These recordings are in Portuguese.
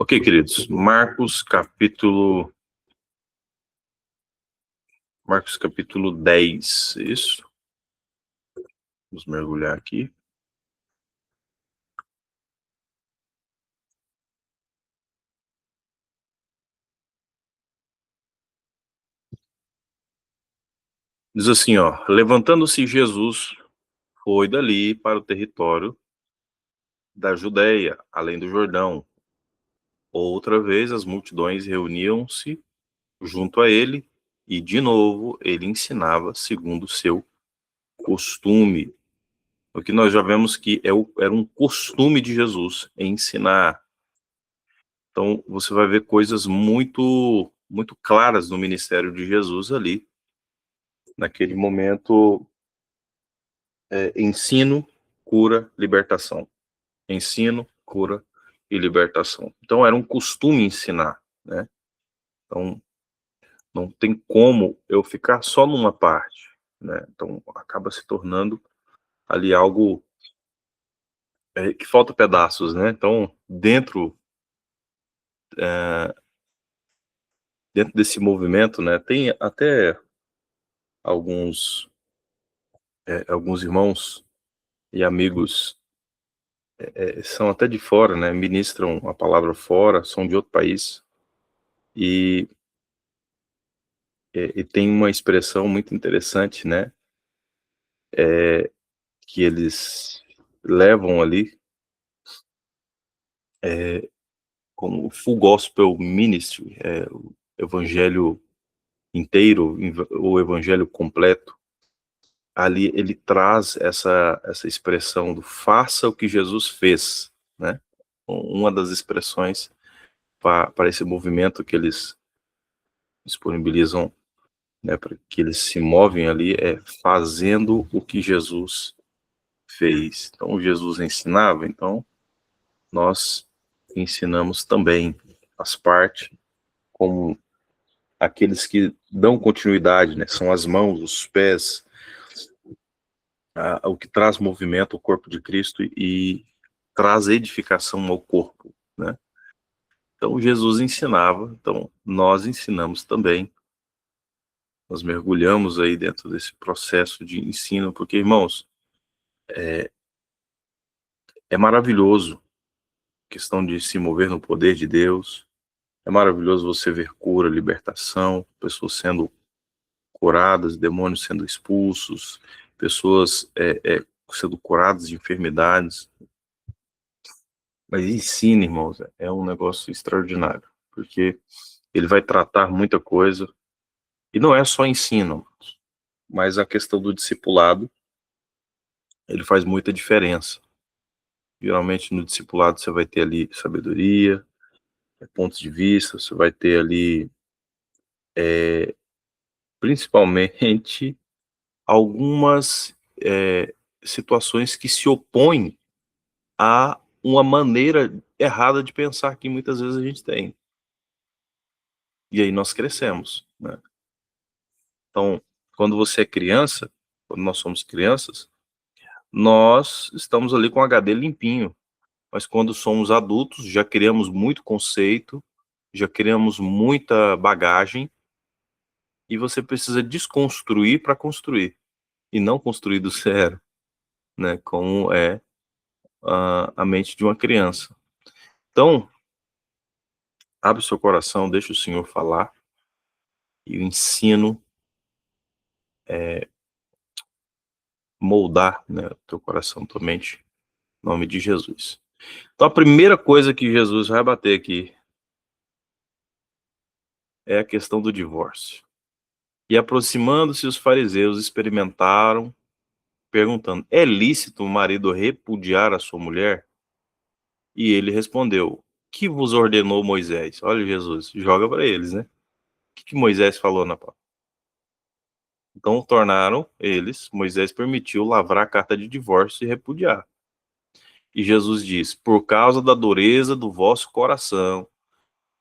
Ok, queridos, Marcos capítulo 10, isso? Vamos mergulhar aqui. Diz assim, ó, levantando-se Jesus, foi dali para o território da Judéia, além do Jordão. Outra vez as multidões reuniam-se junto a ele, e de novo ele ensinava segundo o seu costume. O que nós já vemos que era um costume de Jesus ensinar. Então, você vai ver coisas muito, muito claras no ministério de Jesus ali, naquele momento, ensino, cura, libertação. Ensino, cura e libertação. Então, era um costume ensinar, né? Então, não tem como eu ficar só numa parte, né? Então, acaba se tornando ali algo que falta pedaços, né? Então, dentro desse movimento, né, tem até alguns irmãos e amigos são até de fora, né, ministram a palavra fora, são de outro país, e, e tem uma expressão muito interessante, né, que eles levam ali como full gospel ministry, o evangelho inteiro, o evangelho completo. Ali ele traz essa expressão do faça o que Jesus fez, né? Uma das expressões para esse movimento que eles disponibilizam, né, para que eles se movem ali, é fazendo o que Jesus fez. Então, Jesus ensinava, então nós ensinamos também, faz parte, como aqueles que dão continuidade, né? São as mãos, os pés, o que traz movimento ao corpo de Cristo e traz edificação ao corpo, né? Então, Jesus ensinava, então nós ensinamos também. Nós mergulhamos aí dentro desse processo de ensino, porque, irmãos, é maravilhoso a questão de se mover no poder de Deus, é maravilhoso você ver cura, libertação, pessoas sendo curadas, demônios sendo expulsos, pessoas sendo curadas de enfermidades. Mas ensino, irmãos, é um negócio extraordinário, porque ele vai tratar muita coisa, e não é só ensino, mas a questão do discipulado, ele faz muita diferença. Geralmente no discipulado você vai ter ali sabedoria, pontos de vista, você vai ter ali, principalmente, algumas situações que se opõem a uma maneira errada de pensar que muitas vezes a gente tem. E aí nós crescemos, né? Então, quando você é criança, quando nós somos crianças, nós estamos ali com o HD limpinho. Mas quando somos adultos, já criamos muito conceito, já criamos muita bagagem, e você precisa desconstruir para construir, e não construir do zero, né? Como é a mente de uma criança. Então, abre o seu coração, deixa o Senhor falar, e o ensino moldar, né, o teu coração, tua mente, em nome de Jesus. Então, a primeira coisa que Jesus vai bater aqui é a questão do divórcio. E aproximando-se os fariseus, experimentaram, perguntando: é lícito o marido repudiar a sua mulher? E ele respondeu: que vos ordenou Moisés? Olha, Jesus, joga para eles, né? O que Moisés falou na palavra? Então tornaram eles, Moisés permitiu lavrar a carta de divórcio e repudiar. E Jesus diz: por causa da dureza do vosso coração,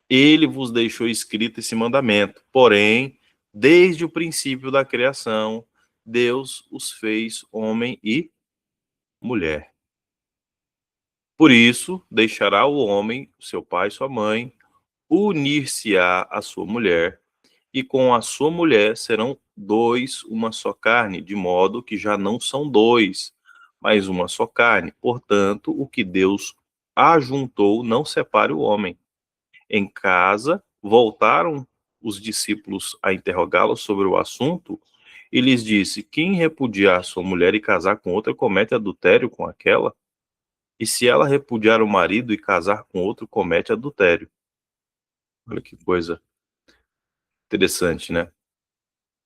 ele vos deixou escrito esse mandamento. Porém, desde o princípio da criação, Deus os fez homem e mulher. Por isso, deixará o homem, seu pai e sua mãe, unir-se-á à sua mulher, e com a sua mulher serão dois uma só carne, de modo que já não são dois, mas uma só carne. Portanto, o que Deus ajuntou, não separe o homem. Em casa, voltaram os discípulos a interrogá-lo sobre o assunto, e lhes disse: quem repudiar sua mulher e casar com outra comete adultério com aquela, e se ela repudiar o marido e casar com outro, comete adultério. Olha que coisa interessante, né?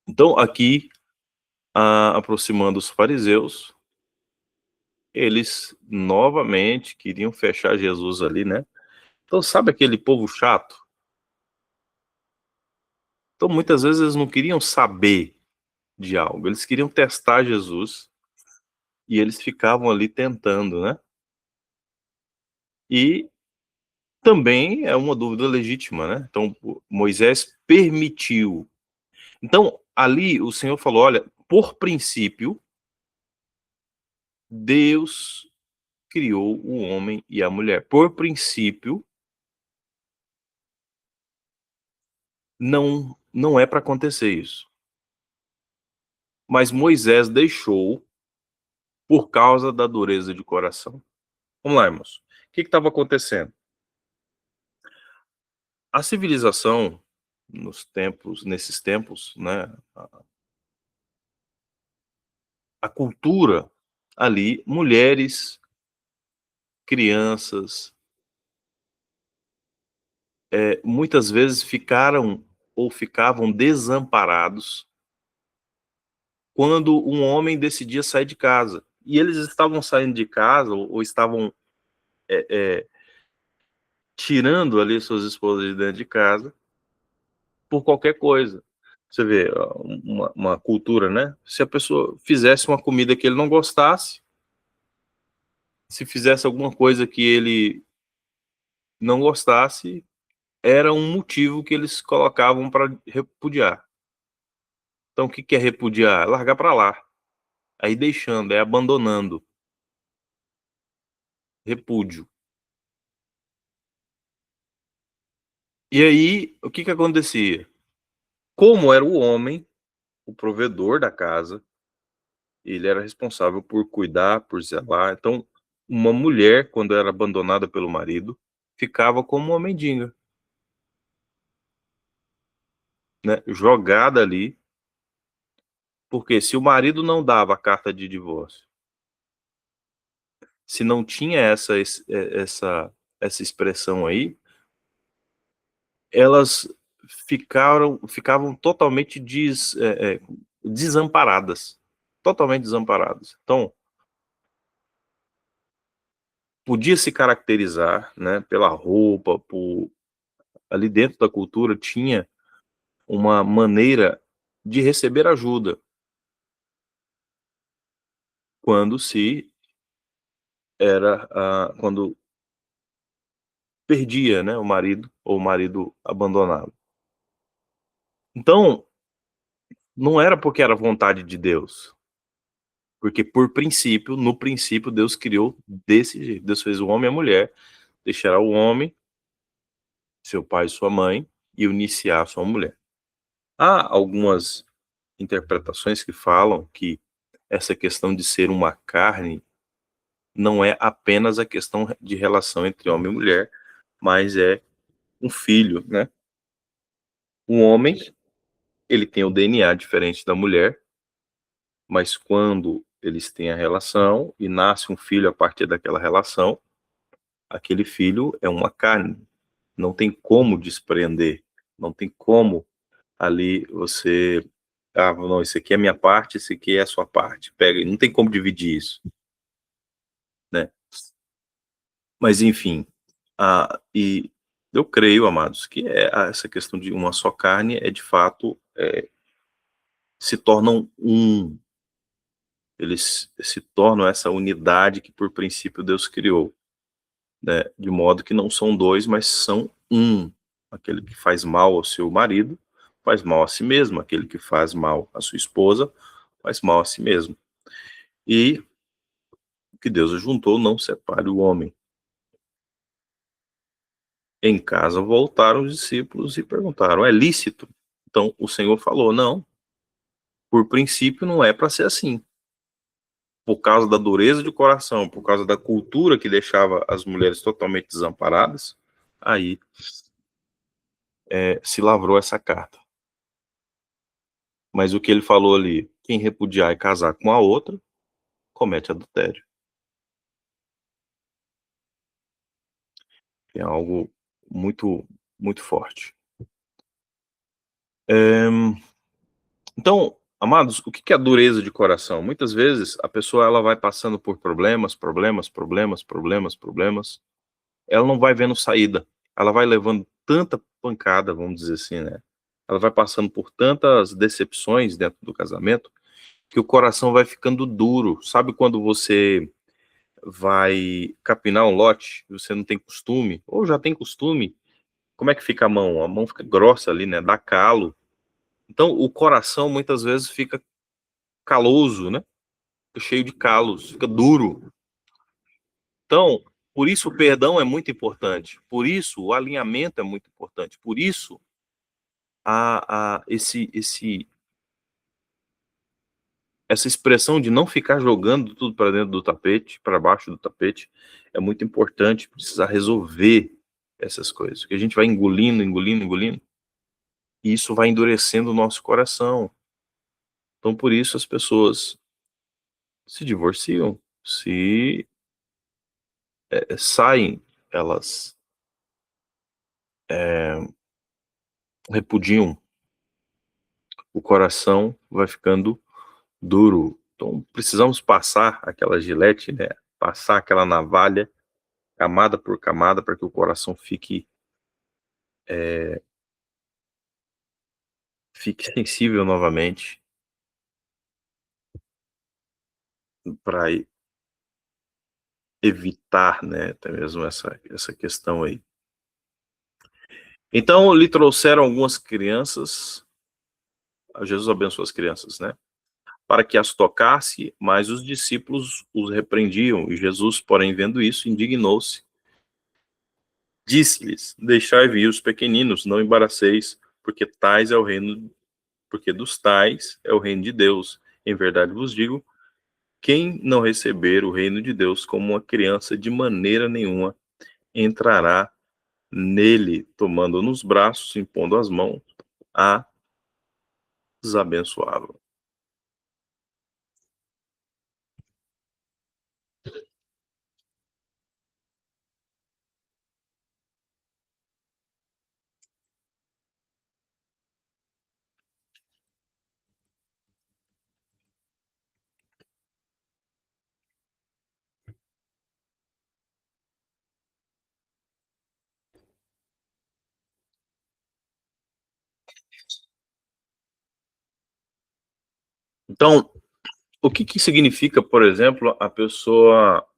Então, aqui, aproximando os fariseus, eles novamente queriam fechar Jesus ali, né? Então, sabe aquele povo chato? Então, muitas vezes eles não queriam saber de algo, eles queriam testar Jesus e eles ficavam ali tentando, né? E também é uma dúvida legítima, né? Então, Moisés permitiu. Então, ali o Senhor falou: olha, por princípio, Deus criou o homem e a mulher. Por princípio, não é para acontecer isso. Mas Moisés deixou por causa da dureza de coração. Vamos lá, irmãos. O que estava acontecendo? A civilização nesses tempos, né? A cultura ali, mulheres, crianças, muitas vezes ficaram ou ficavam desamparados quando um homem decidia sair de casa. E eles estavam saindo de casa ou estavam tirando ali suas esposas de dentro de casa por qualquer coisa. Você vê uma cultura, né? Se a pessoa fizesse uma comida que ele não gostasse, se fizesse alguma coisa que ele não gostasse, era um motivo que eles colocavam para repudiar. Então, o que é repudiar? Largar para lá. Aí deixando, abandonando. Repúdio. E aí, o que acontecia? Como era o homem, o provedor da casa, ele era responsável por cuidar, por zelar. Então, uma mulher, quando era abandonada pelo marido, ficava como uma mendiga, né? Jogada ali, porque se o marido não dava a carta de divórcio, se não tinha essa expressão aí, elas ficavam totalmente desamparadas, totalmente desamparadas. Então, podia se caracterizar, né, pela roupa, ali dentro da cultura tinha uma maneira de receber ajuda quando se quando perdia, né, o marido ou o marido abandonado. Então, não era porque era vontade de Deus, porque por princípio, no princípio Deus criou desse jeito. Deus fez o homem e a mulher, deixará o homem, seu pai e sua mãe, e unir-se-á a sua mulher. Há algumas interpretações que falam que essa questão de ser uma carne não é apenas a questão de relação entre homem e mulher, mas é um filho, né? Um homem, ele tem o DNA diferente da mulher, mas quando eles têm a relação e nasce um filho a partir daquela relação, aquele filho é uma carne. Não tem como desprender, não tem como ali você, não, isso aqui é minha parte, isso aqui é a sua parte. Pega, não tem como dividir isso, né? Mas enfim, e eu creio, amados, que essa questão de uma só carne é de fato, se tornam um. Eles se tornam essa unidade que por princípio Deus criou, né? De modo que não são dois, mas são um. Aquele que faz mal ao seu marido faz mal a si mesmo, aquele que faz mal à sua esposa faz mal a si mesmo. E o que Deus juntou não separe o homem. Em casa voltaram os discípulos e perguntaram: é lícito? Então o Senhor falou: não, por princípio não é para ser assim. Por causa da dureza de coração, por causa da cultura que deixava as mulheres totalmente desamparadas, aí se lavrou essa carta. Mas o que ele falou ali, quem repudiar e casar com a outra, comete adultério. É algo muito, muito forte. Então, amados, o que é a dureza de coração? Muitas vezes a pessoa ela vai passando por problemas, ela não vai vendo saída, ela vai levando tanta pancada, vamos dizer assim, né? Ela vai passando por tantas decepções dentro do casamento que o coração vai ficando duro. Sabe quando você vai capinar um lote, você não tem costume, ou já tem costume, como é que fica a mão? A mão fica grossa ali, né? Dá calo. Então, o coração muitas vezes fica caloso, né? Fica cheio de calos, fica duro. Então, por isso o perdão é muito importante. Por isso o alinhamento é muito importante. Por isso essa expressão de não ficar jogando tudo para dentro do tapete, para baixo do tapete, é muito importante. Precisar resolver essas coisas. Porque a gente vai engolindo, e isso vai endurecendo o nosso coração. Então, por isso as pessoas se divorciam, se saem, elas repudiam, o coração vai ficando duro. Então, precisamos passar aquela gilete, né? Passar aquela navalha, camada por camada, para que o coração fique sensível novamente, para evitar, né, até mesmo essa questão aí. Então, lhe trouxeram algumas crianças, Jesus abençoou as crianças, né? Para que as tocasse, mas os discípulos os repreendiam, e Jesus, porém, vendo isso, indignou-se. Disse-lhes: deixai vir os pequeninos, não embaraceis, porque dos tais é o reino de Deus. Em verdade vos digo, quem não receber o reino de Deus como uma criança, de maneira nenhuma entrará nele. Tomando nos braços, impondo as mãos, as abençoava. Então, o que significa, por exemplo, a pessoa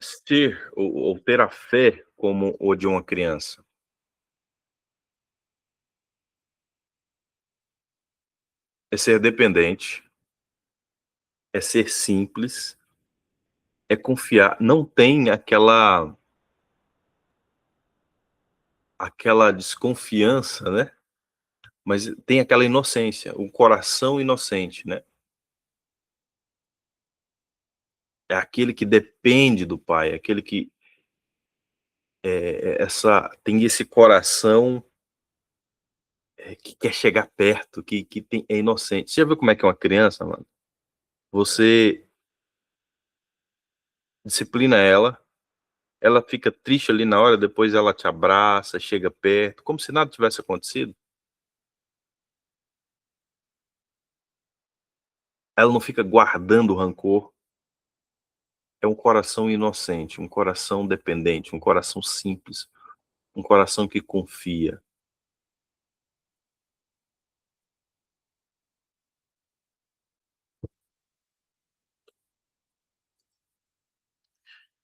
ser ou ter a fé como o de uma criança? É ser dependente, é ser simples, é confiar, não tem aquela desconfiança, né? Mas tem aquela inocência, o coração inocente, né? É aquele que depende do pai, é aquele que tem esse coração que quer chegar perto, que é inocente. Você já viu como é que é uma criança, mano? Você disciplina ela fica triste ali na hora, depois ela te abraça, chega perto, como se nada tivesse acontecido. Ela não fica guardando rancor. É um coração inocente, um coração dependente, um coração simples, um coração que confia.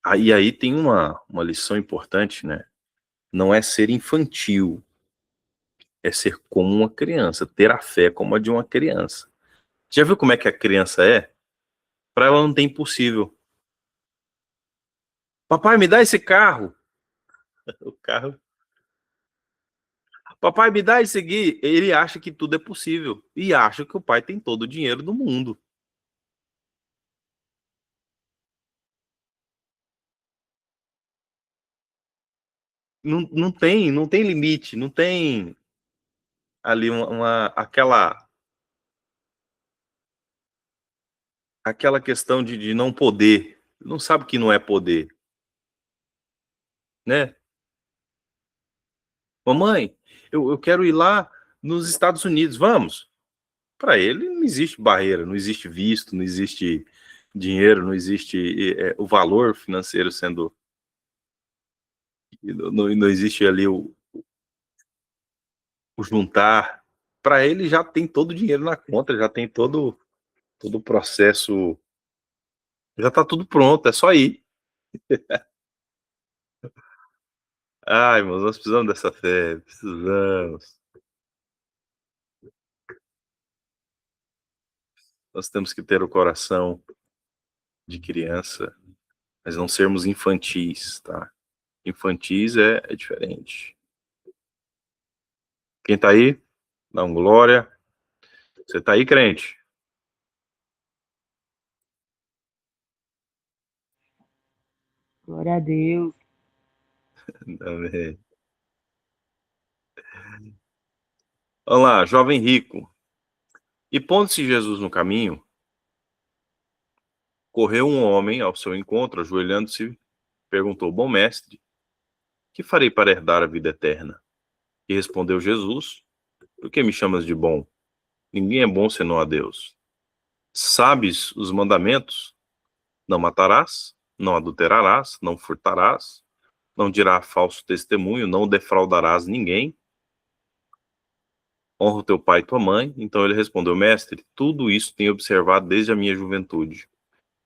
Aí tem uma lição importante, né? Não é ser infantil, é ser como uma criança, ter a fé como a de uma criança. Já viu como é que a criança é? Para ela não tem impossível. Papai, me dá esse carro. O carro. Papai, me dá esse aqui. Ele acha que tudo é possível. E acha que o pai tem todo o dinheiro do mundo. Não tem limite, não tem ali aquela questão de não poder. Não sabe que não é poder, né? Mamãe, eu quero ir lá nos Estados Unidos, vamos? Para ele não existe barreira, não existe visto, não existe dinheiro, não existe o valor financeiro sendo, não existe ali o juntar. Para ele já tem todo o dinheiro na conta, já tem todo o processo, já está tudo pronto, é só ir. Ai, irmãos, nós precisamos dessa fé, precisamos. Nós temos que ter o coração de criança, mas não sermos infantis, tá? Infantis é diferente. Quem tá aí? Dá um glória. Você tá aí, crente? Glória a Deus. Amém. Vamos lá, jovem rico. E pondo-se Jesus no caminho, correu um homem ao seu encontro, ajoelhando-se, perguntou: Bom mestre, que farei para herdar a vida eterna? E respondeu Jesus: Por que me chamas de bom? Ninguém é bom senão a Deus. Sabes os mandamentos? Não matarás, não adulterarás, não furtarás, não dirás falso testemunho, não defraudarás ninguém, honra o teu pai e tua mãe. Então ele respondeu: Mestre, tudo isso tenho observado desde a minha juventude.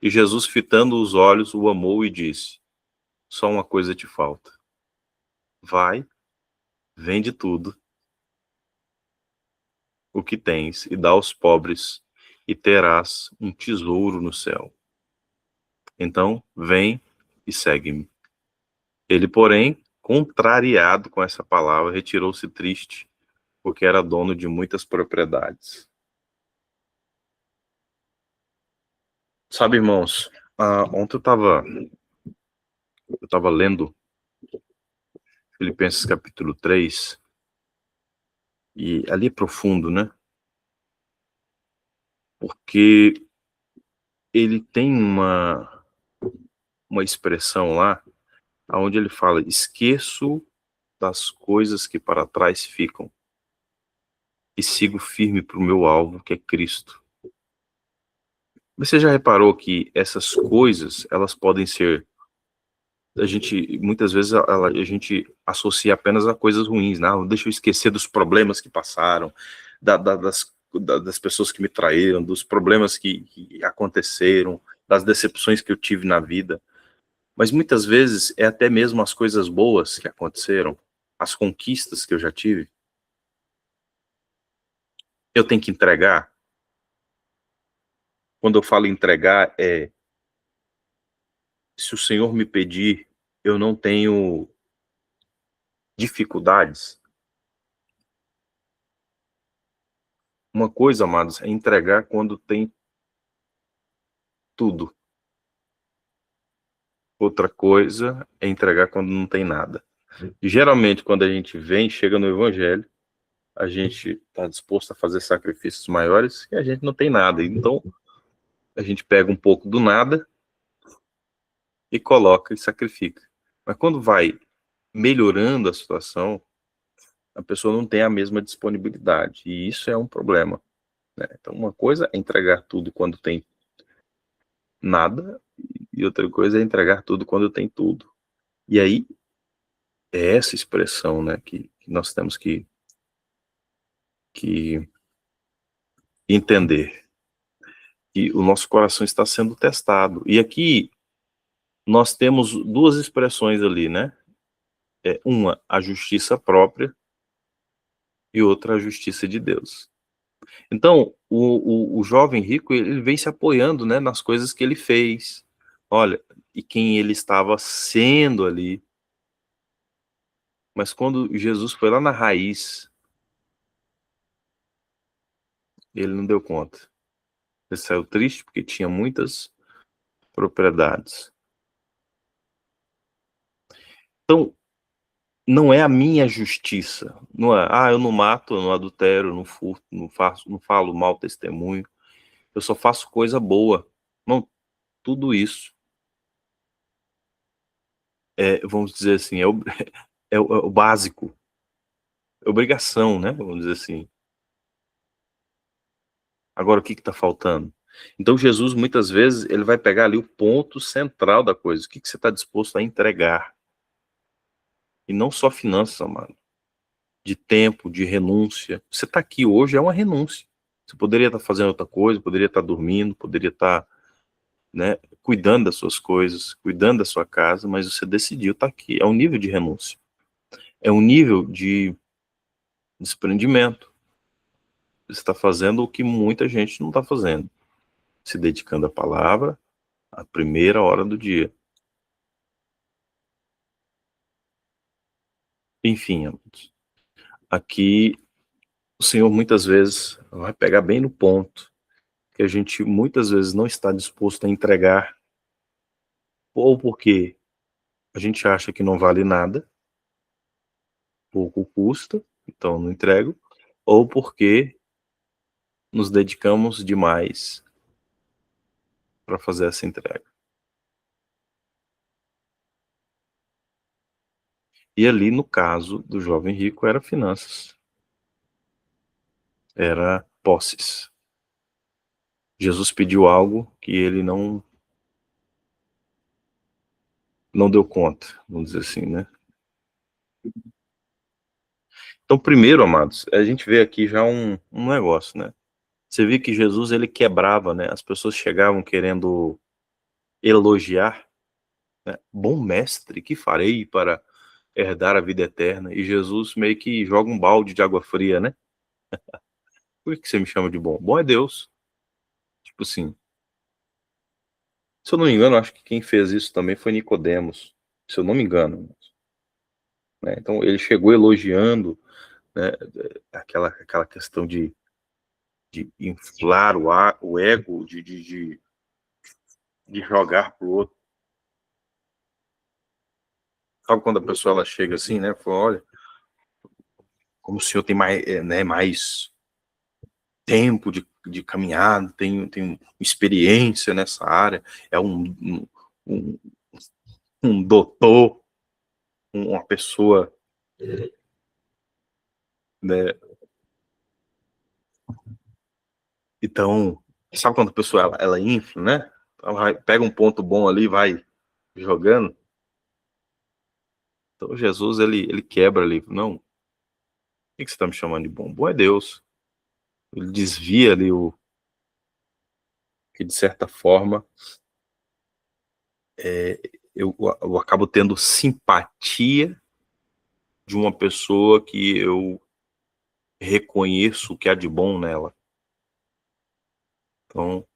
E Jesus, fitando os olhos, o amou e disse: Só uma coisa te falta. Vai, vende tudo o que tens e dá aos pobres, e terás um tesouro no céu. Então, vem e segue-me. Ele, porém, contrariado com essa palavra, retirou-se triste, porque era dono de muitas propriedades. Sabe, irmãos, ontem eu estava lendo Filipenses capítulo 3, e ali é profundo, né? Porque ele tem uma expressão lá, onde ele fala: esqueço das coisas que para trás ficam e sigo firme para o meu alvo, que é Cristo. Você já reparou que essas coisas, elas podem ser, a gente, muitas vezes, a gente associa apenas a coisas ruins, não, deixa eu esquecer dos problemas que passaram, das pessoas que me traíram, dos problemas que aconteceram, das decepções que eu tive na vida. Mas muitas vezes é até mesmo as coisas boas que aconteceram, as conquistas que eu já tive, eu tenho que entregar. Quando eu falo entregar, se o Senhor me pedir, eu não tenho dificuldades. Uma coisa, amados, é entregar quando tem tudo. Outra coisa é entregar quando não tem nada. E geralmente, quando a gente vem, chega no Evangelho, a gente está disposto a fazer sacrifícios maiores e a gente não tem nada. Então, a gente pega um pouco do nada e coloca e sacrifica. Mas quando vai melhorando a situação, a pessoa não tem a mesma disponibilidade. E isso é um problema, né? Então, uma coisa é entregar tudo quando tem nada, e outra coisa é entregar tudo quando tem tudo. E aí, é essa expressão, né, que nós temos que entender. Que o nosso coração está sendo testado. E aqui, nós temos duas expressões ali, né? Uma, a justiça própria, e outra, a justiça de Deus. Então, o jovem rico, ele vem se apoiando, né, nas coisas que ele fez. Olha, e quem ele estava sendo ali. Mas quando Jesus foi lá na raiz, ele não deu conta. Ele saiu triste porque tinha muitas propriedades. Então, não é a minha justiça, não é, eu não mato, eu não adultero, eu não furto, não falo mau testemunho, eu só faço coisa boa. Não, tudo isso vamos dizer assim, é o básico, é obrigação, né, vamos dizer assim. Agora o que está faltando? Então Jesus, muitas vezes, ele vai pegar ali o ponto central da coisa, o que você está disposto a entregar. E não só finanças, amado, de tempo, de renúncia. Você está aqui hoje é uma renúncia. Você poderia estar fazendo outra coisa, poderia estar dormindo, poderia estar, né, cuidando das suas coisas, cuidando da sua casa, mas você decidiu estar aqui. É um nível de renúncia. É um nível de desprendimento. Você está fazendo o que muita gente não está fazendo. Se dedicando à palavra, à primeira hora do dia. Enfim, amados, aqui o Senhor muitas vezes vai pegar bem no ponto que a gente muitas vezes não está disposto a entregar, ou porque a gente acha que não vale nada, pouco custa, então não entrego, ou porque nos dedicamos demais para fazer essa entrega. E ali, no caso do jovem rico, era finanças, era posses. Jesus pediu algo que ele não deu conta, vamos dizer assim, né? Então, primeiro, amados, a gente vê aqui já um negócio, né? Você viu que Jesus, ele quebrava, né? As pessoas chegavam querendo elogiar, né? Bom mestre, que farei para herdar a vida eterna? E Jesus meio que joga um balde de água fria, né? Por que você me chama de bom? Bom é Deus. Tipo assim, se eu não me engano, acho que quem fez isso também foi Nicodemos, se eu não me engano, né? Então ele chegou elogiando, né, aquela questão de inflar o ego, de jogar pro outro. Sabe quando a pessoa ela chega assim, né? Fala, olha, como o senhor tem mais, né, mais tempo de caminhada, tem experiência nessa área, é um, um doutor, uma pessoa, né? Então, sabe quando a pessoa ela infla, né? Ela pega um ponto bom ali, vai jogando. Então Jesus ele quebra ali, não, o que você está me chamando de bom? Bom é Deus. Ele desvia ali o que de certa forma eu acabo tendo simpatia de uma pessoa que eu reconheço o que há de bom nela. Então,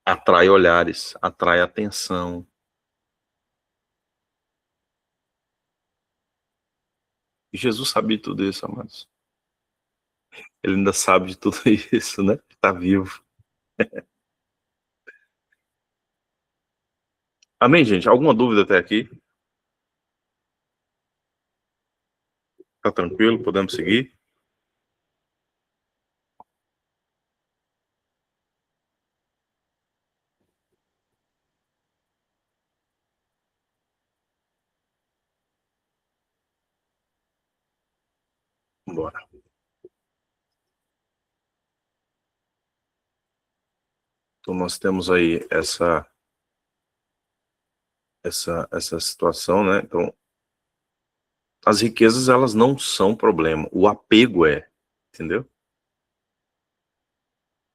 atrai olhares, atrai atenção. E Jesus sabia de tudo isso, amados. Ele ainda sabe de tudo isso, né? Está vivo. Amém, gente? Alguma dúvida até aqui? Tá tranquilo? Podemos seguir? Bora. Então nós temos aí essa situação, né? Então, as riquezas elas não são problema, o apego entendeu?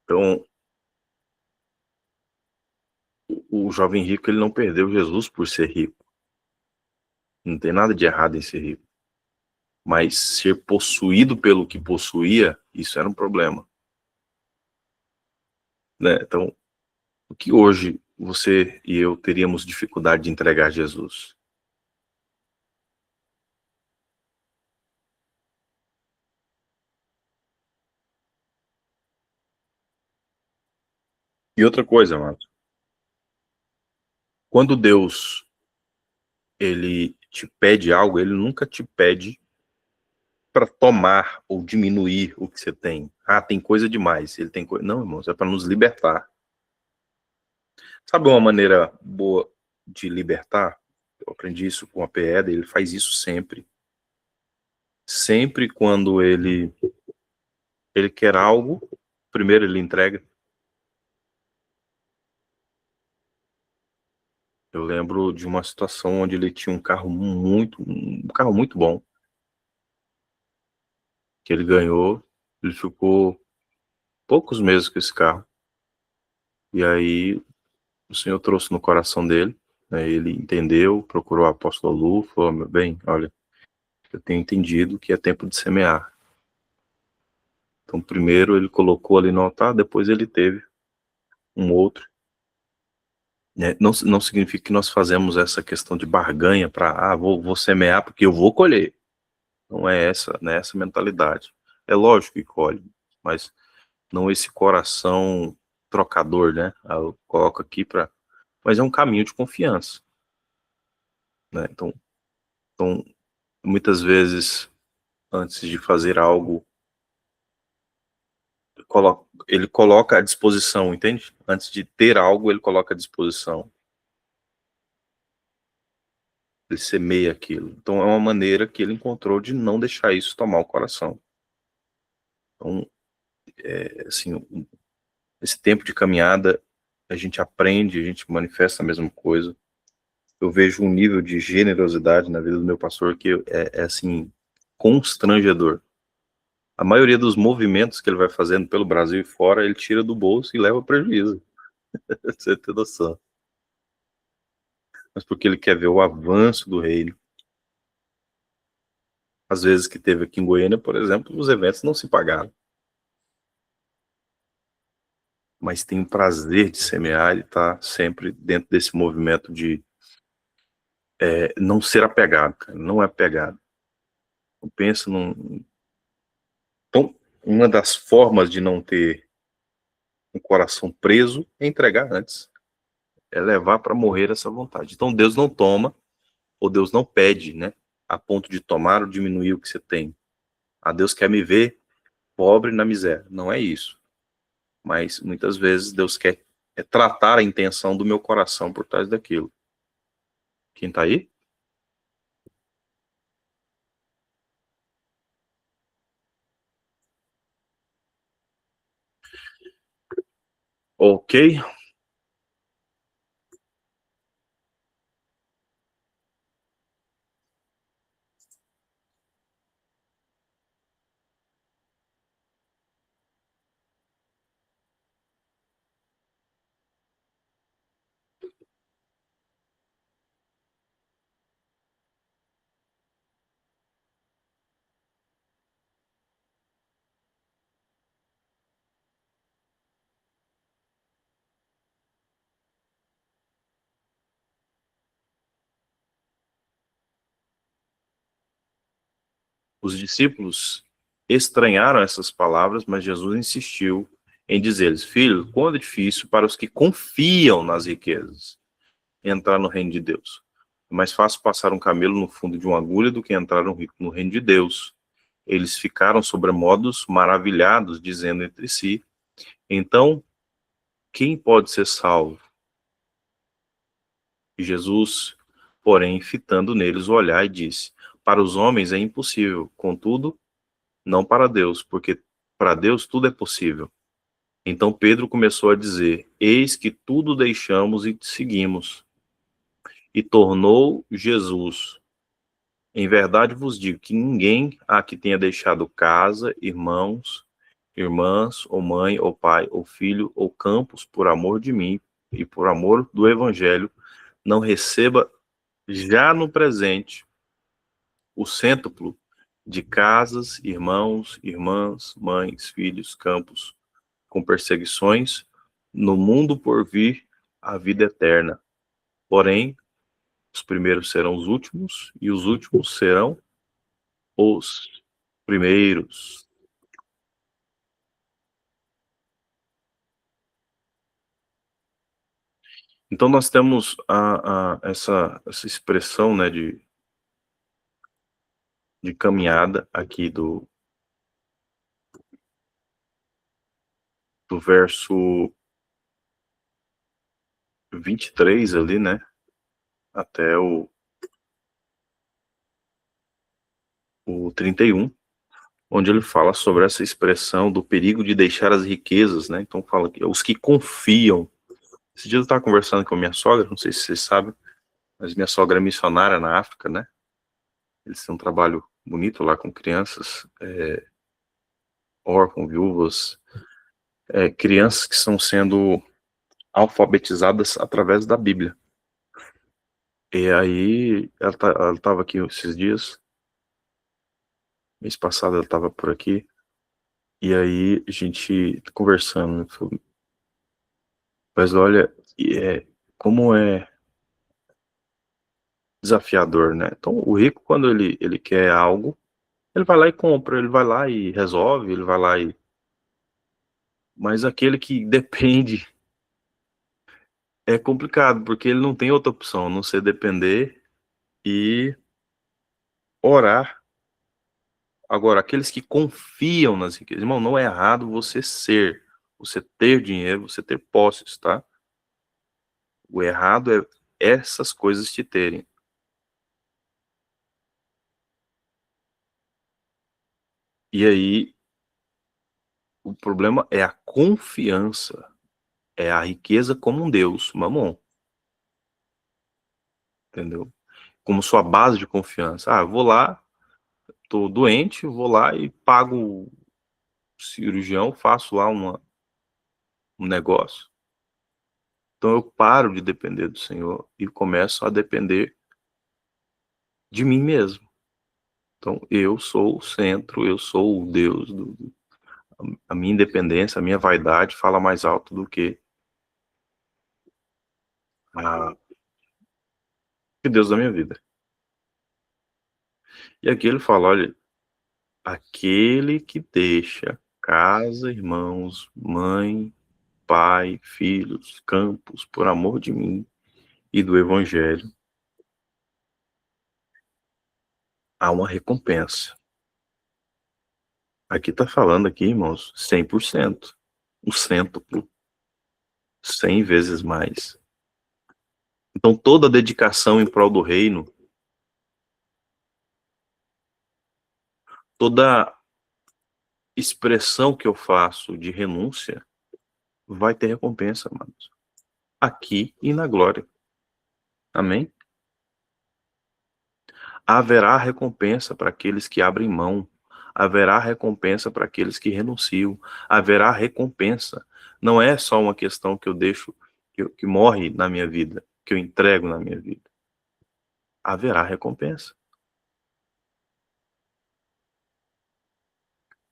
Então, o jovem rico ele não perdeu Jesus por ser rico. Não tem nada de errado em ser rico. Mas ser possuído pelo que possuía, isso era um problema, né? Então, o que hoje você e eu teríamos dificuldade de entregar Jesus? E outra coisa, amado, quando Deus ele te pede algo, ele nunca te pede para tomar ou diminuir o que você tem. Ah, tem coisa demais. Ele tem coisa. Não, irmãos, é para nos libertar. Sabe uma maneira boa de libertar? Eu aprendi isso com a PED, ele faz isso sempre. Sempre quando ele quer algo, primeiro ele entrega. Eu lembro de uma situação onde ele tinha um carro muito bom, que ele ganhou, ele ficou poucos meses com esse carro. E aí o Senhor trouxe no coração dele, né, ele entendeu, procurou o apóstolo Lu, falou: meu bem, olha, eu tenho entendido que é tempo de semear. Então primeiro ele colocou ali no altar, depois ele teve um outro. Né? Não significa que nós fazemos essa questão de barganha para, vou semear porque eu vou colher. Não é essa, né, essa mentalidade. É lógico que colhe, mas não esse coração trocador, né? Eu coloco aqui para, mas é um caminho de confiança, né? Então muitas vezes antes de fazer algo, ele coloca à disposição, entende? Antes de ter algo, ele coloca à disposição. Ele semeia aquilo. Então é uma maneira que ele encontrou de não deixar isso tomar o coração. Então, assim, esse tempo de caminhada, a gente aprende, a gente manifesta a mesma coisa. Eu vejo um nível de generosidade na vida do meu pastor que é assim, constrangedor. A maioria dos movimentos que ele vai fazendo pelo Brasil e fora, ele tira do bolso e leva prejuízo. Você tem noção. Mas porque ele quer ver o avanço do reino. Às vezes que teve aqui em Goiânia, por exemplo, os eventos não se pagaram. Mas tem o prazer de semear e estar sempre dentro desse movimento de não ser apegado, cara. Não é apegado. Eu penso num... Então, uma das formas de não ter um coração preso é entregar antes. É levar para morrer essa vontade. Então Deus não toma, ou Deus não pede, né? A ponto de tomar ou diminuir o que você tem. Deus quer me ver pobre na miséria. Não é isso. Mas muitas vezes Deus quer tratar a intenção do meu coração por trás daquilo. Quem tá aí? Ok. Os discípulos estranharam essas palavras, mas Jesus insistiu em dizer-lhes: filho, quão é difícil para os que confiam nas riquezas entrar no reino de Deus. É mais fácil passar um camelo no fundo de uma agulha do que entrar um rico no reino de Deus. Eles ficaram sobremodos maravilhados, dizendo entre si: então, quem pode ser salvo? E Jesus, porém, fitando neles o olhar, e disse: para os homens é impossível, contudo, não para Deus, porque para Deus tudo é possível. Então Pedro começou a dizer: eis que tudo deixamos e te seguimos. E tornou Jesus: em verdade vos digo que ninguém há que tenha deixado casa, irmãos, irmãs, ou mãe, ou pai, ou filho, ou campos, por amor de mim e por amor do evangelho, não receba já no presente o cêntuplo de casas, irmãos, irmãs, mães, filhos, campos, com perseguições, no mundo por vir a vida eterna. Porém, os primeiros serão os últimos e os últimos serão os primeiros. Então nós temos essa expressão, né, de caminhada aqui do verso 23 ali, né, até o 31, onde ele fala sobre essa expressão do perigo de deixar as riquezas, né? Então fala que os que confiam. Esse dia eu estava conversando com a minha sogra, não sei se vocês sabem, mas minha sogra é missionária na África, né? Eles têm um trabalho bonito lá com crianças, órfãos, viúvas, crianças que estão sendo alfabetizadas através da Bíblia. E aí, ela estava aqui esses dias, mês passado ela estava por aqui, e aí a gente conversando, né, falou, mas olha, como é desafiador, né? Então, o rico, quando ele quer algo, ele vai lá e compra, ele vai lá e resolve, ele vai lá e... Mas aquele que depende é complicado, porque ele não tem outra opção, a não ser depender e orar. Agora, aqueles que confiam nas riquezas, irmão, não é errado você ter dinheiro, você ter posses, tá? O errado é essas coisas te terem. E aí, o problema é a confiança, é a riqueza como um Deus, mamon, entendeu? Como sua base de confiança. Ah, eu vou lá, tô doente, vou lá e pago o cirurgião, faço lá um negócio. Então eu paro de depender do Senhor e começo a depender de mim mesmo. Então eu sou o centro, eu sou o Deus. A minha independência, a minha vaidade fala mais alto do que o Deus da minha vida. E aqui ele fala, olha, aquele que deixa casa, irmãos, mãe, pai, filhos, campos, por amor de mim e do evangelho, há uma recompensa. Aqui tá falando aqui, irmãos, 100%, o cêntuplo, 100 vezes mais. Então toda dedicação em prol do reino, toda expressão que eu faço de renúncia vai ter recompensa, amados, aqui e na glória. Amém? Haverá recompensa para aqueles que abrem mão, haverá recompensa para aqueles que renunciam, haverá recompensa. Não é só uma questão que eu deixo, que morre na minha vida, que eu entrego na minha vida. Haverá recompensa.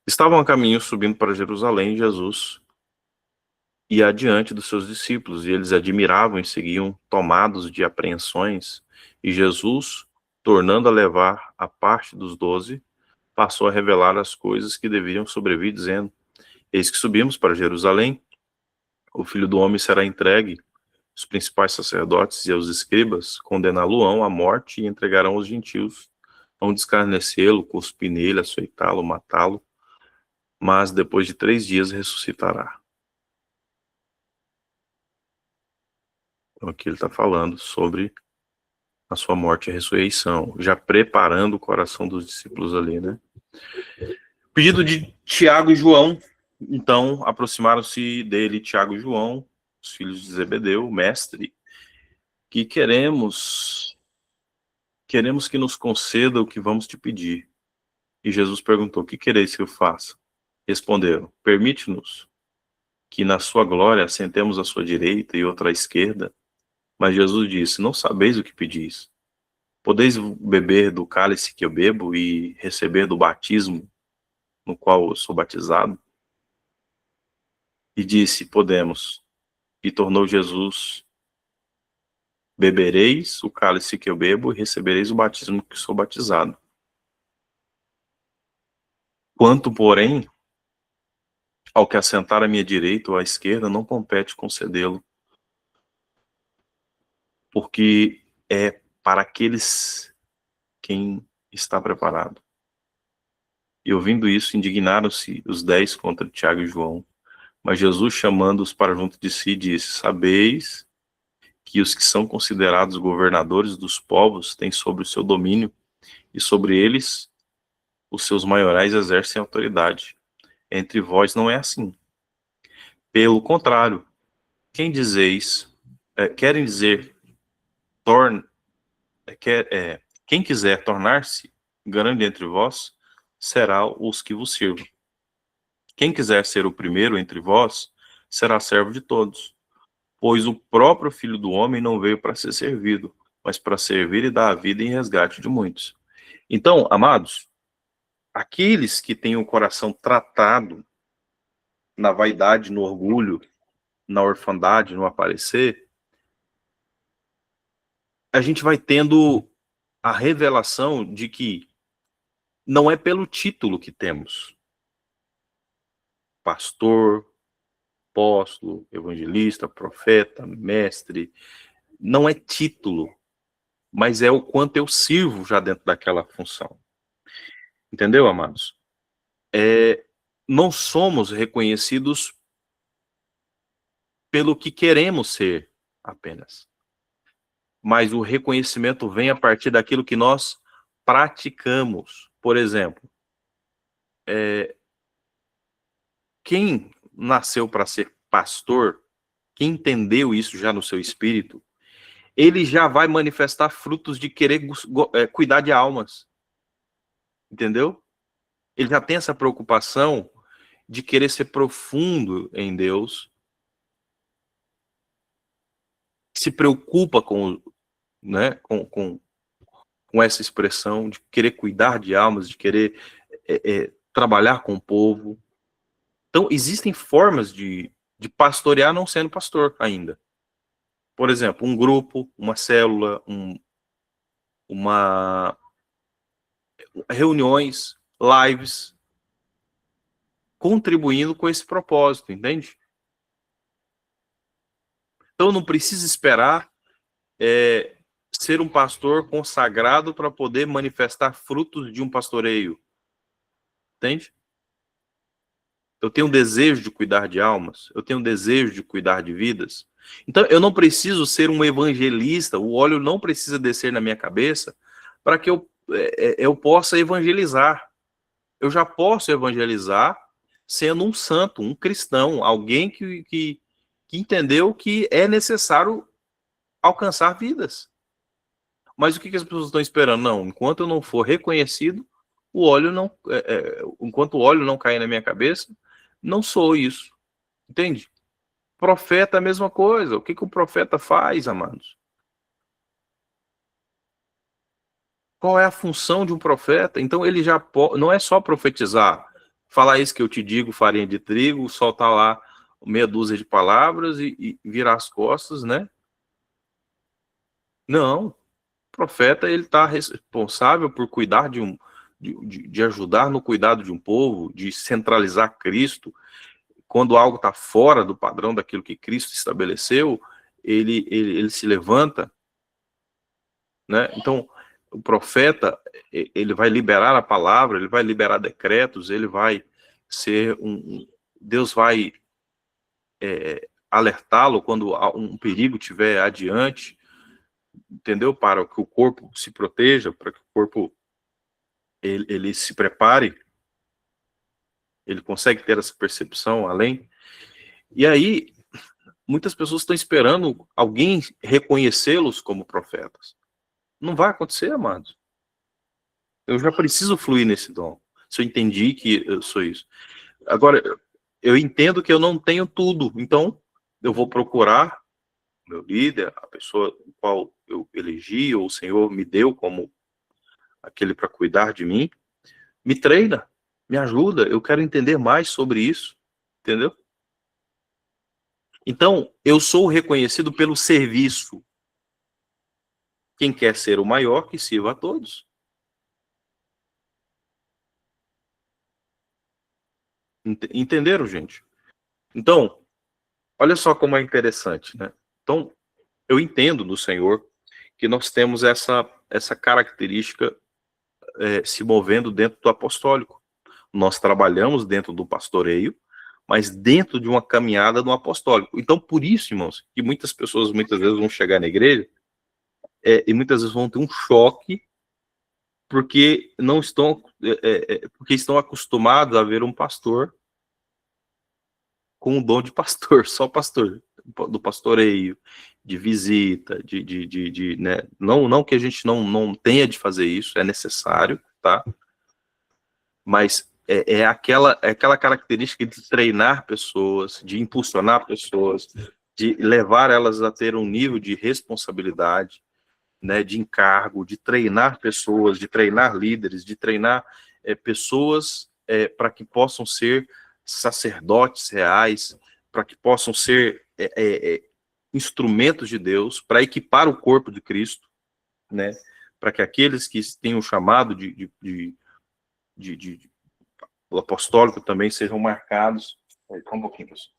Estavam a caminho subindo para Jerusalém, Jesus ia adiante dos seus discípulos, e eles admiravam e seguiam tomados de apreensões, e Jesus, tornando a levar a parte dos 12, passou a revelar as coisas que deveriam sobrevir, dizendo, eis que subimos para Jerusalém, o Filho do Homem será entregue, os principais sacerdotes e os escribas condená-lo-ão à morte e entregarão aos gentios, vão escarnecê-lo, cuspir nele, açoitá-lo, matá-lo, mas depois de 3 dias ressuscitará. Então aqui ele está falando sobre a sua morte e ressurreição, já preparando o coração dos discípulos ali, né? Pedido de Tiago e João, então aproximaram-se dele Tiago e João, os filhos de Zebedeu, mestre, que queremos que nos conceda o que vamos te pedir. E Jesus perguntou, o que quereis que eu faça? Responderam, permite-nos que na sua glória sentemos à sua direita e outra à esquerda. Mas Jesus disse, não sabeis o que pedis. Podeis beber do cálice que eu bebo e receber do batismo no qual eu sou batizado? E disse, podemos. E tornou Jesus bebereis o cálice que eu bebo e recebereis o batismo que sou batizado. Quanto, porém, ao que assentar à minha direita ou à esquerda, não compete concedê-lo, porque é para aqueles quem está preparado. E ouvindo isso, indignaram-se os 10 contra Tiago e João. Mas Jesus, chamando-os para junto de si, disse: sabeis que os que são considerados governadores dos povos têm sobre o seu domínio, e sobre eles os seus maiorais exercem autoridade. Entre vós não é assim. Pelo contrário, quem dizeis, querem dizer, quem quiser tornar-se grande entre vós, será os que vos sirvam. Quem quiser ser o primeiro entre vós, será servo de todos. Pois o próprio Filho do Homem não veio para ser servido, mas para servir e dar a vida em resgate de muitos. Então, amados, aqueles que têm o coração tratado na vaidade, no orgulho, na orfandade, no aparecer, a gente vai tendo a revelação de que não é pelo título que temos. Pastor, apóstolo, evangelista, profeta, mestre, não é título, mas é o quanto eu sirvo já dentro daquela função. Entendeu, amados? Não somos reconhecidos pelo que queremos ser apenas, mas o reconhecimento vem a partir daquilo que nós praticamos. Por exemplo, quem nasceu para ser pastor, quem entendeu isso já no seu espírito, ele já vai manifestar frutos de querer cuidar de almas. Entendeu? Ele já tem essa preocupação de querer ser profundo em Deus, se preocupa com, né, com essa expressão de querer cuidar de almas, de querer trabalhar com o povo. Então, existem formas de pastorear não sendo pastor ainda. Por exemplo, um grupo, uma célula, reuniões, lives, contribuindo com esse propósito, entende? Então, não precisa esperar ser um pastor consagrado para poder manifestar frutos de um pastoreio. Entende? Eu tenho um desejo de cuidar de almas, eu tenho um desejo de cuidar de vidas. Então, eu não preciso ser um evangelista, o óleo não precisa descer na minha cabeça para que eu possa evangelizar. Eu já posso evangelizar sendo um santo, um cristão, alguém que entendeu que é necessário alcançar vidas. Mas o que as pessoas estão esperando? Não, enquanto eu não for reconhecido, o óleo não, enquanto o óleo não cair na minha cabeça, não sou isso. Entende? Profeta é a mesma coisa. O que o profeta faz, amados? Qual é a função de um profeta? Então ele já não é só profetizar, falar isso que eu te digo, farinha de trigo, soltar lá meia dúzia de palavras e virar as costas, né? Não. O profeta, ele está responsável por cuidar de ajudar no cuidado de um povo, de centralizar Cristo. Quando algo está fora do padrão daquilo que Cristo estabeleceu, ele se levanta, né? Então, o profeta, ele vai liberar a palavra, ele vai liberar decretos, ele vai ser Deus vai alertá-lo quando um perigo estiver adiante, entendeu? Para que o corpo se proteja, para que o corpo ele se prepare, ele consegue ter essa percepção além. E aí, muitas pessoas estão esperando alguém reconhecê-los como profetas. Não vai acontecer, amados. Eu já preciso fluir nesse dom. Se eu entendi que eu sou isso. Agora, eu entendo que eu não tenho tudo, então eu vou procurar meu líder, a pessoa qual eu elegi, ou o Senhor me deu como aquele para cuidar de mim, me treina, me ajuda, eu quero entender mais sobre isso, entendeu? Então, eu sou reconhecido pelo serviço, Quem quer ser o maior, que sirva a todos. Entenderam, gente? Então, olha só como é interessante, né? Então, eu entendo do Senhor que nós temos essa característica se movendo dentro do apostólico. Nós trabalhamos dentro do pastoreio, mas dentro de uma caminhada do apostólico. Então, por isso, irmãos, que muitas pessoas muitas vezes vão chegar na igreja e muitas vezes vão ter um choque porque não estão porque estão acostumados a ver um pastor com o dom de pastor, só pastor, do pastoreio, de visita, né? Não que a gente não tenha de fazer isso, é necessário, tá? Mas é aquela característica de treinar pessoas, de impulsionar pessoas, de levar elas a ter um nível de responsabilidade, né, de encargo, de treinar pessoas, de treinar líderes, de treinar pessoas para que possam ser sacerdotes reais, para que possam ser instrumentos de Deus, para equipar o corpo de Cristo, né, para que aqueles que têm o chamado o apostólico também sejam marcados. Só um pouquinho, pessoal.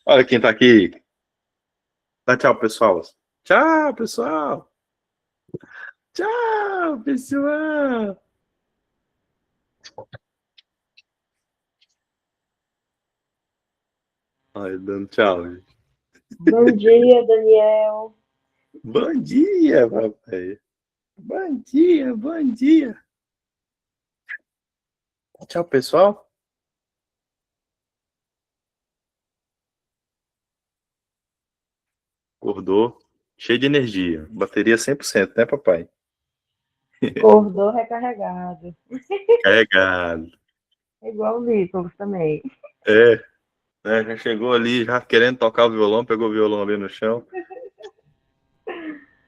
Olha quem tá aqui. Dá tchau, pessoal. Tchau, pessoal. Tchau, pessoal. Olha, dando tchau. Bom dia, Daniel. Bom dia, papai. Bom dia, bom dia. Tchau, pessoal. Acordou, cheio de energia. Bateria 100%, né, papai? Acordou recarregado. Carregado. É igual o Nicolas também. Né, já chegou ali, já querendo tocar o violão, pegou o violão ali no chão.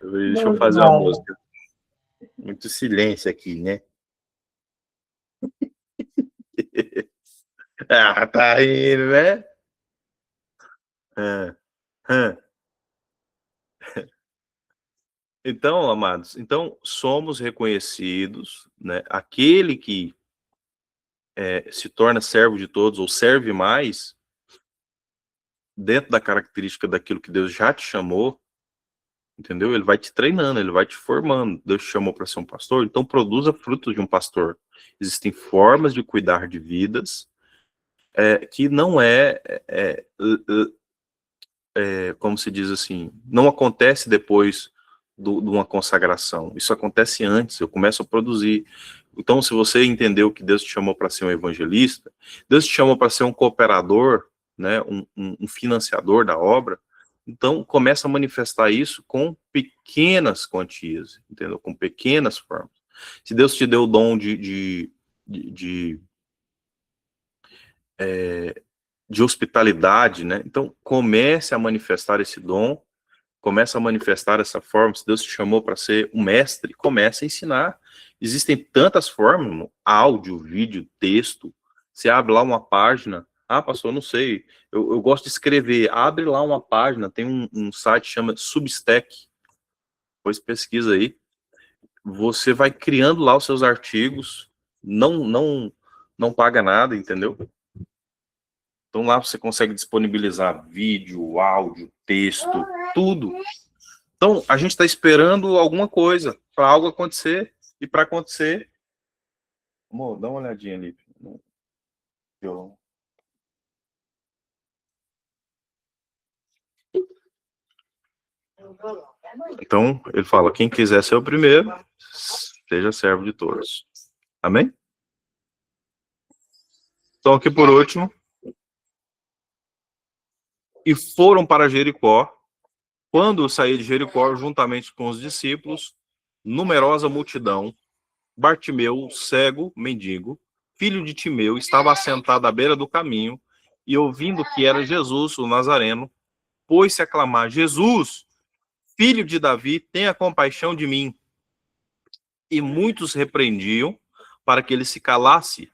Deixa eu fazer uma música. Muito silêncio aqui, né? Ah, tá rindo, né? Então, amados, somos reconhecidos, né? Aquele que se torna servo de todos ou serve mais, dentro da característica daquilo que Deus já te chamou, entendeu? Ele vai te treinando, ele vai te formando. Deus te chamou para ser um pastor, então produza frutos de um pastor. Existem formas de cuidar de vidas que não como se diz assim, não acontece depois de uma consagração. Isso acontece antes, eu começo a produzir. Então, se você entendeu que Deus te chamou para ser um evangelista, Deus te chamou para ser um cooperador, né, um financiador da obra, então começa a manifestar isso com pequenas quantias, entendeu? Com pequenas formas. Se Deus te deu o dom de hospitalidade, né? Então comece a manifestar esse dom, comece a manifestar essa forma. Se Deus te chamou para ser um mestre, comece a ensinar. Existem tantas formas, áudio, vídeo, texto. Você abre lá uma página. Ah, pastor, não sei. Eu gosto de escrever. Abre lá uma página. Tem um site que chama Substack. Depois pesquisa aí. Você vai criando lá os seus artigos. Não paga nada, entendeu? Então lá você consegue disponibilizar vídeo, áudio, texto, tudo. Então a gente está esperando alguma coisa para algo acontecer, e para acontecer, amor, dá uma olhadinha ali no violão. Então ele fala: quem quiser ser o primeiro, seja servo de todos. Amém? Então aqui por último, e foram para Jericó. Quando saí de Jericó, juntamente com os discípulos, numerosa multidão, Bartimeu, cego, mendigo, filho de Timeu, estava assentado à beira do caminho, e ouvindo que era Jesus, o Nazareno, pôs-se a clamar: Jesus, filho de Davi, tenha compaixão de mim. E muitos repreendiam, para que ele se calasse.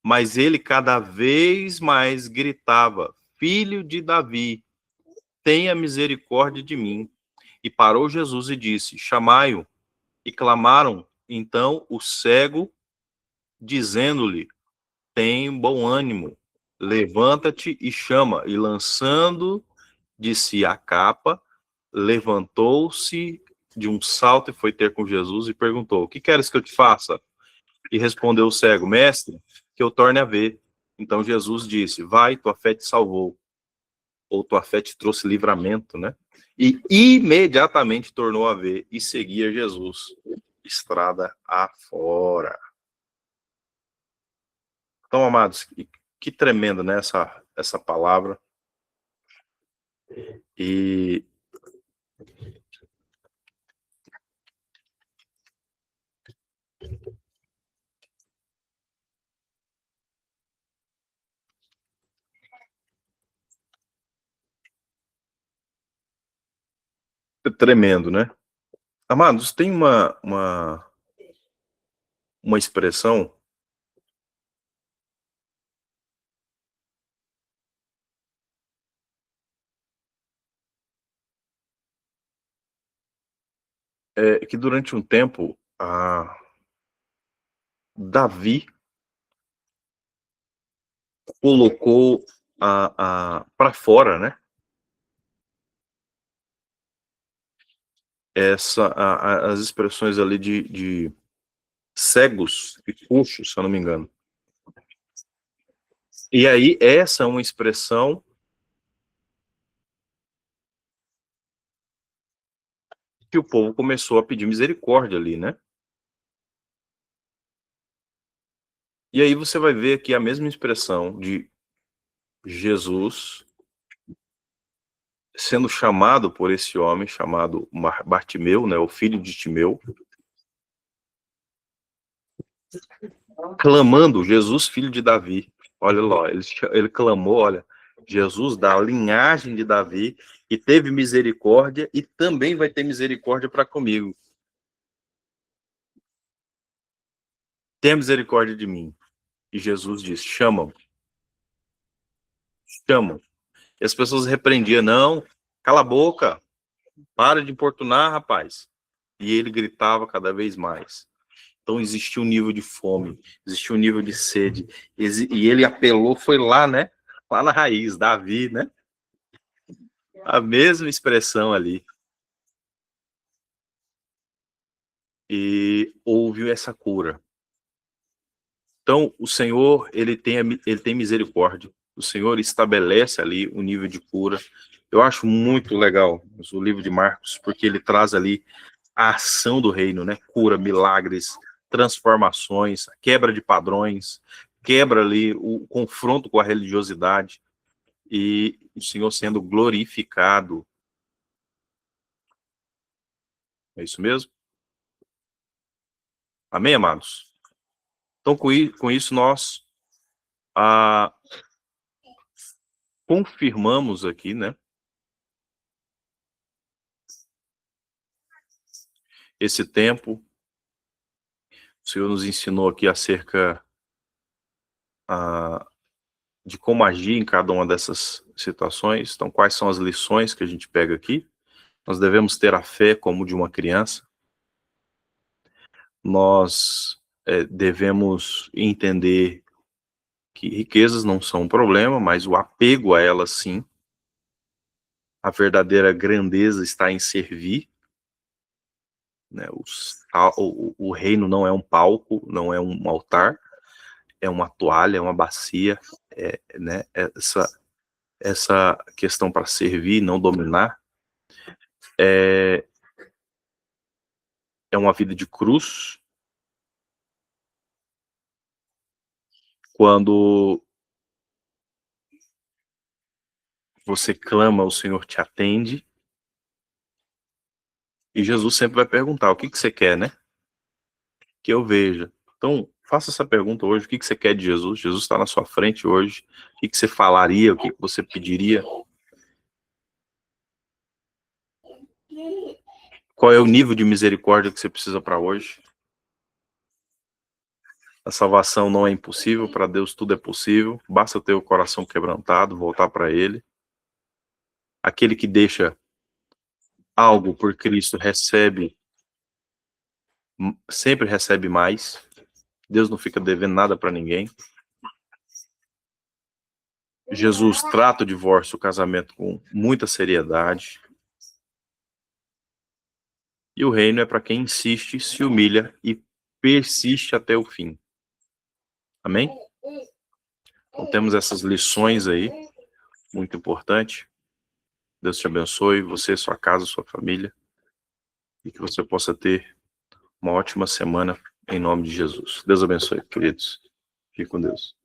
Mas ele cada vez mais gritava: Filho de Davi, tenha misericórdia de mim. E parou Jesus e disse: Chamai-o. E clamaram então o cego, dizendo-lhe: Tem bom ânimo, levanta-te e chama. E lançando de si a capa, levantou-se de um salto e foi ter com Jesus e perguntou: O que queres que eu te faça? E respondeu o cego: Mestre, que eu torne a ver. Então Jesus disse: Vai, tua fé te salvou. Ou tua fé te trouxe livramento, né? E imediatamente tornou a ver e seguia Jesus, estrada afora. Então, amados, que tremendo, né, essa palavra. E é tremendo, né? Amados, tem uma expressão que durante um tempo Davi colocou para fora, né? As expressões ali de cegos e coxos, se eu não me engano. E aí, essa é uma expressão que o povo começou a pedir misericórdia ali, né? E aí você vai ver aqui a mesma expressão de Jesus sendo chamado por esse homem chamado Bartimeu, né, o filho de Timeu, clamando: Jesus, filho de Davi. Olha lá, ele clamou: olha, Jesus da linhagem de Davi, e teve misericórdia e também vai ter misericórdia para comigo. Tenha misericórdia de mim. E Jesus diz: chamam. Chamam. E as pessoas repreendiam: não, cala a boca, para de importunar, rapaz. E ele gritava cada vez mais. Então existia um nível de fome, existia um nível de sede, e ele apelou, foi lá, né? Lá na raiz, Davi, né? A mesma expressão ali. E houve essa cura. Então, o Senhor, ele tem misericórdia. O Senhor estabelece ali o nível de cura. Eu acho muito legal o livro de Marcos, porque ele traz ali a ação do reino, né? Cura, milagres, transformações, quebra de padrões, quebra ali o confronto com a religiosidade e o Senhor sendo glorificado. É isso mesmo? Amém, amados? Então, com isso, nós ah, confirmamos aqui, né? Esse tempo, o Senhor nos ensinou aqui acerca de como agir em cada uma dessas situações. Então, quais são as lições que a gente pega aqui? Nós devemos ter a fé como de uma criança. Nós devemos entender que riquezas não são um problema, mas o apego a elas sim. A verdadeira grandeza está em servir, né? O reino não é um palco, não é um altar, é uma toalha, é uma bacia, né? Essa questão para servir, não dominar, é uma vida de cruz. Quando você clama, o Senhor te atende. E Jesus sempre vai perguntar: o que você quer, né? Que eu veja. Então, faça essa pergunta hoje: o que você quer de Jesus? Jesus está na sua frente hoje. O que você falaria? O que você pediria? Qual é o nível de misericórdia que você precisa para hoje? A salvação não é impossível, para Deus tudo é possível, basta ter o coração quebrantado, voltar para Ele. Aquele que deixa algo por Cristo sempre recebe mais. Deus não fica devendo nada para ninguém. Jesus trata o divórcio, o casamento com muita seriedade. E o reino é para quem insiste, se humilha e persiste até o fim. Amém? Então temos essas lições aí, muito importante. Deus te abençoe, você, sua casa, sua família. E que você possa ter uma ótima semana em nome de Jesus. Deus abençoe, queridos. Fique com Deus.